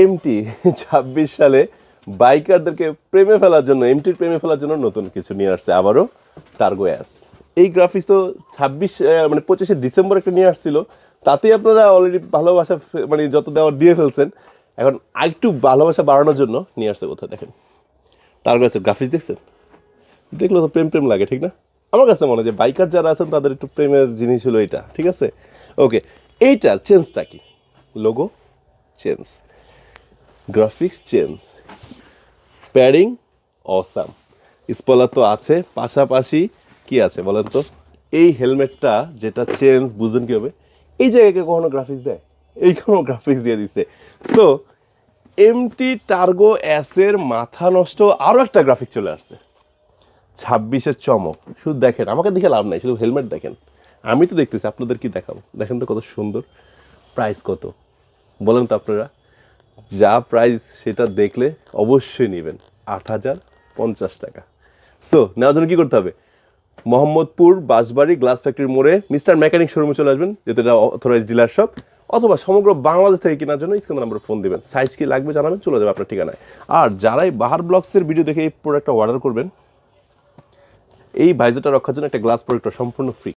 MT 26 সালে বাইকারদেরকে প্রেমে ফেলার জন্য, এমটির প্রেমে ফেলার জন্য নতুন কিছু নিয়ে আসছে আবারও, টার্গো এস। এই গ্রাফিক্স তো 25 ডিসেম্বর একটা নিয়ে আসছিল, তাতেই আপনারা অলরেডি ভালোবাসা মানে যত দেওয়ার দিয়ে ফেলছেন। এখন আরেকটু ভালোবাসা বাড়ানোর জন্য নিয়ে আসছে কোথাও, দেখেন টার্গো এসের গ্রাফিক্স দেখছেন, দেখলে তো প্রেম প্রেম লাগে, ঠিক না? আমার কাছে মনে হয় যে বাইকার যারা আছেন তাদের একটু প্রেমের জিনিস হলো এটা, ঠিক আছে? ওকে, এইটার চেঞ্জটা কি? Logo change, graphics change, padding awesome, স্পলার তো আছে, পাশাপাশি কি আছে বলেন তো? এই হেলমেটটা যেটা চেঞ্জ বুঝুন কী হবে, এই জায়গায় কখনো গ্রাফিক্স দেয়? এই কোনো গ্রাফিক্স দিয়ে দিচ্ছে। সো এমটি টার্গো এসের মাথা নষ্ট আরও একটা গ্রাফিক চলে আসছে, 26-এর চমক। শুধু দেখেন, আমাকে দেখে লাভ নাই, শুধু হেলমেট দেখেন। আমি তো দেখতেছি, আপনাদের কি দেখাবো? দেখেন তো কত সুন্দর। প্রাইস কত বলেন তো আপনারা? যা প্রাইস সেটা দেখলে অবশ্যই নেবেন, 8,050 টাকা। সো নেওয়ার জন্য কী করতে হবে? মোহাম্মদপুর বাঁশবাড়ি গ্লাস ফ্যাক্টরির মোড়ে মিস্টার মেকানিক শোরুমে চলে আসবেন, যেহেতু এটা অথরাইজ ডিলার শপ, অথবা সমগ্র বাংলাদেশ থেকে কেনার জন্য স্ক্রিনের নাম্বারে ফোন দিবেন, সাইজ কি লাগবে জানাবেন, চলে যাবে আপনার ঠিকানায়। আর যারাই বাহার ব্লগসের ভিডিও দেখে এই প্রোডাক্টটা অর্ডার করবেন, এই ভাইজারটা রক্ষার জন্য একটা গ্লাস প্রোডাক্টটা সম্পূর্ণ ফ্রি।